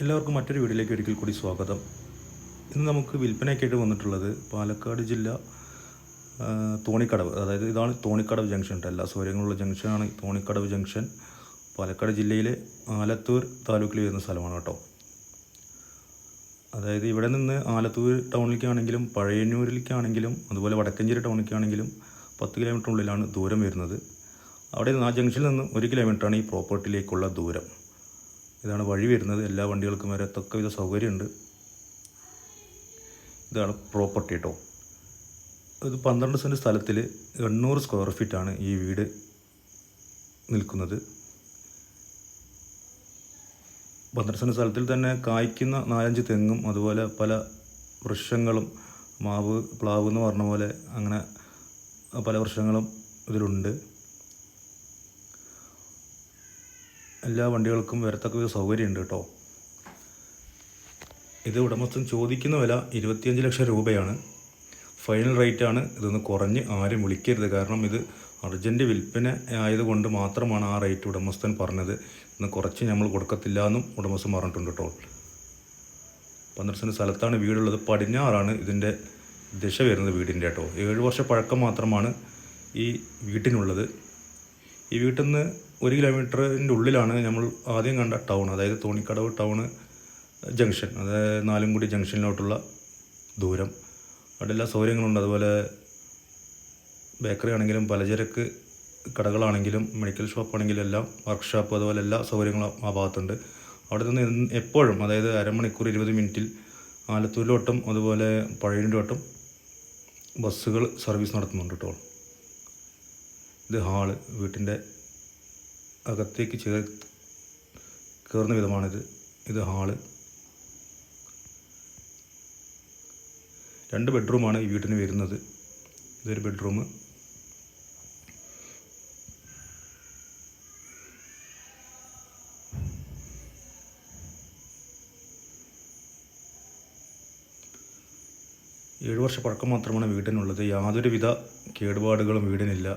എല്ലാവർക്കും മറ്റൊരു വീഡിയോയിലേക്ക് ഒരിക്കൽ കൂടി സ്വാഗതം. ഇന്ന് നമുക്ക് വിൽപ്പനയ്ക്കായിട്ട് വന്നിട്ടുള്ളത് പാലക്കാട് ജില്ല തോണിക്കടവ്, അതായത് ഇതാണ് തോണിക്കടവ് ജംഗ്ഷൻ. എല്ലാ സൗകര്യങ്ങളുള്ള ജംഗ്ഷനാണ് തോണിക്കടവ് ജംഗ്ഷൻ. പാലക്കാട് ജില്ലയിലെ ആലത്തൂർ താലൂക്കിൽ വരുന്ന സ്ഥലമാണ് കേട്ടോ. അതായത് ഇവിടെ നിന്ന് ആലത്തൂർ ടൗണിലേക്കാണെങ്കിലും പഴയന്നൂരിലേക്കാണെങ്കിലും അതുപോലെ വടക്കഞ്ചേരി ടൗണിലേക്കാണെങ്കിലും 10 കിലോമീറ്ററിനുള്ളിലാണ് ദൂരം വരുന്നത്. അവിടെ നിന്ന് ആ ജംഗ്ഷനിൽ നിന്ന് 1 കിലോമീറ്ററാണ് ഈ പ്രോപ്പർട്ടിയിലേക്കുള്ള ദൂരം. ഇതാണ് വഴി വരുന്നത്. എല്ലാ വണ്ടികൾക്കും വരത്തക്ക വിധ സൗകര്യമുണ്ട്. ഇതാണ് പ്രോപ്പർട്ടി കേട്ടോ. ഇത് 12 സെൻറ്റ് സ്ഥലത്തിൽ 800 സ്ക്വയർ ഫീറ്റാണ് ഈ വീട് നിൽക്കുന്നത്. 12 സെൻറ്റ് സ്ഥലത്തിൽ തന്നെ കായ്ക്കുന്ന 4-5 തെങ്ങും അതുപോലെ പല വൃക്ഷങ്ങളും, മാവ്, പ്ലാവ് എന്ന് പറഞ്ഞ പോലെ അങ്ങനെ പല വൃക്ഷങ്ങളും ഇതിലുണ്ട്. എല്ലാ വണ്ടികൾക്കും വരത്തക്ക ഒരു സൗകര്യമുണ്ട് കേട്ടോ. ഇത് ഉടമസ്ഥൻ ചോദിക്കുന്ന വില 25 ലക്ഷം രൂപയാണ്. ഫൈനൽ റേറ്റാണ്. ഇതൊന്ന് കുറഞ്ഞ് ആരും വിളിക്കരുത്. കാരണം ഇത് അർജൻറ്റ് വിൽപ്പന ആയതുകൊണ്ട് മാത്രമാണ് ആ റേറ്റ് ഉടമസ്ഥൻ പറഞ്ഞത്. ഇന്ന് കുറച്ച് നമ്മൾ കൊടുക്കത്തില്ല എന്നും ഉടമസ്ഥൻ പറഞ്ഞിട്ടുണ്ട് കേട്ടോ. 12 സെൻറ്റ് സ്ഥലത്താണ് വീടുള്ളത്. പടിഞ്ഞാറാണ് ഇതിൻ്റെ ദിശ വരുന്നത് വീടിൻ്റെ കേട്ടോ. 7 വർഷ പഴക്കം മാത്രമാണ് ഈ വീട്ടിനുള്ളത്. ഈ വീട്ടിൽ നിന്ന് 1 കിലോമീറ്ററിൻ്റെ ഉള്ളിലാണ് നമ്മൾ ആദ്യം കണ്ട ടൗൺ, അതായത് തോണിക്കടവ് ടൗണ് ജംഗ്ഷൻ, അതായത് നാലുംകുടി ജംഗ്ഷനിലോട്ടുള്ള ദൂരം. അവിടെ എല്ലാ സൗകര്യങ്ങളുണ്ട്. അതുപോലെ ബേക്കറി ആണെങ്കിലും പലചരക്ക് കടകളാണെങ്കിലും മെഡിക്കൽ ഷോപ്പാണെങ്കിലും എല്ലാം, വർക്ക്ഷോപ്പ്, അതുപോലെ എല്ലാ സൗകര്യങ്ങളും ആ ഭാഗത്തുണ്ട്. അവിടെ നിന്ന് എപ്പോഴും, അതായത് അരമണിക്കൂർ 20 മിനിറ്റിൽ ആലത്തൂരിലോട്ടും അതുപോലെ പഴയന്നൂരിലോട്ടും ബസ്സുകൾ സർവീസ് നടത്തുന്നുണ്ട് കേട്ടോ. ഇത് ഹാള്, വീട്ടിൻ്റെ അകത്തേക്ക് കയറുന്ന വിധമാണിത്. ഇത് ഹാള്. 2 ബെഡ്റൂമാണ് ഈ വീട്ടിന് വരുന്നത്. ഇതൊരു ബെഡ്റൂം. ഏഴ് വർഷ പഴക്കം മാത്രമാണ് വീടിനുള്ളത്. യാതൊരുവിധ കേടുപാടുകളും വീടിനില്ല.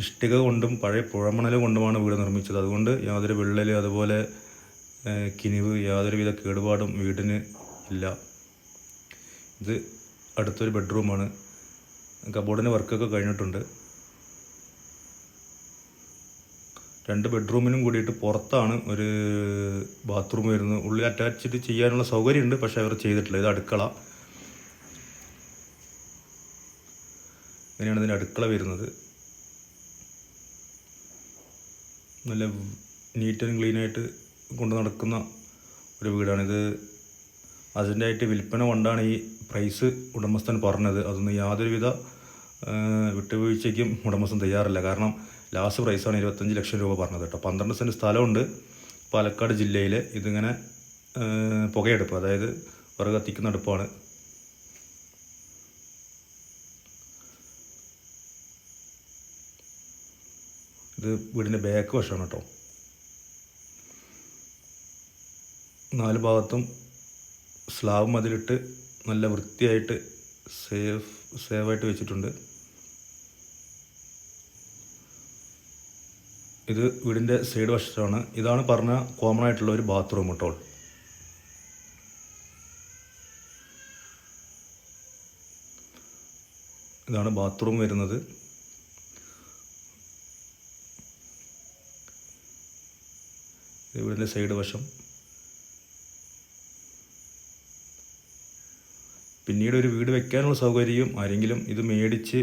ഇഷ്ടിക കൊണ്ടും പഴയ പുഴമണൽ കൊണ്ടുമാണ് വീട് നിർമ്മിച്ചത്. അതുകൊണ്ട് യാതൊരു വിള്ളൽ, അതുപോലെ കിനിവ്, യാതൊരുവിധ കേടുപാടും വീടിന് ഇല്ല. ഇത് അടുത്തൊരു ബെഡ്റൂമാണ്. കബോർഡിൻ്റെ വർക്കൊക്കെ കഴിഞ്ഞിട്ടുണ്ട്. 2 ബെഡ്റൂമിനും കൂടിയിട്ട് പുറത്താണ് ഒരു ബാത്റൂം വരുന്നത്. ഉള്ളിൽ അറ്റാച്ച്ഡ് ചെയ്യാനുള്ള സൗകര്യമുണ്ട്, പക്ഷേ അവർ ചെയ്തിട്ടില്ല. ഇത് അടുക്കള. ഇങ്ങനെയാണ് ഇതിൻ്റെ അടുക്കള വരുന്നത്. നല്ല നീറ്റ് ആൻഡ് ക്ലീനായിട്ട് കൊണ്ട് നടക്കുന്ന ഒരു വീടാണിത്. അതിൻ്റെയായിട്ട് വിൽപ്പന കൊണ്ടാണ് ഈ പ്രൈസ് ഉടമസ്ഥൻ പറഞ്ഞത്. അതൊന്നും യാതൊരുവിധ വിട്ടുവീഴ്ചയ്ക്കും ഉടമസ്ഥൻ തയ്യാറല്ല. കാരണം ലാസ്റ്റ് പ്രൈസാണ് 25 ലക്ഷം രൂപ പറഞ്ഞത് കേട്ടോ. 12 സെൻറ്റ് സ്ഥലമുണ്ട് പാലക്കാട് ജില്ലയിൽ. ഇതിങ്ങനെ പുകയെടുപ്പ്, അതായത് വിറക് കത്തിക്കുന്ന അടുപ്പാണ്. ഇത് വീടിൻ്റെ ബാക്ക് വശമാണ് കേട്ടോ. 4 ഭാഗത്തും സ്ലാബ് മതിലിട്ട് നല്ല വൃത്തിയായിട്ട് സേവായിട്ട് വെച്ചിട്ടുണ്ട്. ഇത് വീടിൻ്റെ സൈഡ് വശത്താണ്. ഇതാണ് പറഞ്ഞ കോമൺ ആയിട്ടുള്ള ഒരു ബാത്റൂം കേട്ടോ. ഇതാണ് ബാത്റൂം വരുന്നത്. വീടിൻ്റെ സൈഡ് വശം. പിന്നീട് ഒരു വീട് വെക്കാനുള്ള സൗകര്യവും, ആരെങ്കിലും ഇത് മേടിച്ച്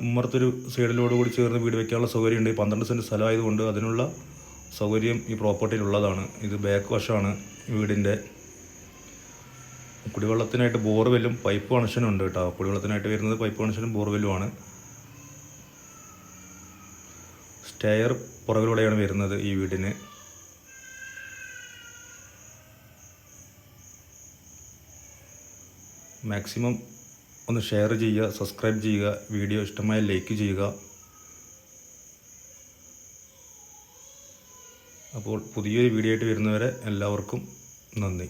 ഉമ്മറത്തൊരു സൈഡിലോട് കൂടി ചേർന്ന് വീട് വെക്കാനുള്ള സൗകര്യമുണ്ട്. 12 സെൻറ്റ് സ്ഥലമായതുകൊണ്ട് അതിനുള്ള സൗകര്യം ഈ പ്രോപ്പർട്ടിയിലുള്ളതാണ്. ഇത് ബാക്ക് വശമാണ് വീടിൻ്റെ. കുടിവെള്ളത്തിനായിട്ട് ബോർവെല്ലും പൈപ്പ് കണക്ഷനും ഉണ്ട് കേട്ടോ. കുടിവെള്ളത്തിനായിട്ട് വരുന്നത് പൈപ്പ് കണക്ഷനും ബോർവെല്ലുമാണ്. സ്റ്റെയർ പുറകിലൂടെയാണ് വരുന്നത് ഈ വീടിന്. മാക്സിമം ഒന്ന് ഷെയർ ചെയ്യുക, സബ്സ്ക്രൈബ് ചെയ്യുക, വീഡിയോ ഇഷ്ടമായ ലൈക്ക് ചെയ്യുക. അപ്പോൾ പുതിയൊരു വീഡിയോ ആയിട്ട് വരുന്നവരെ എല്ലാവർക്കും നന്ദി.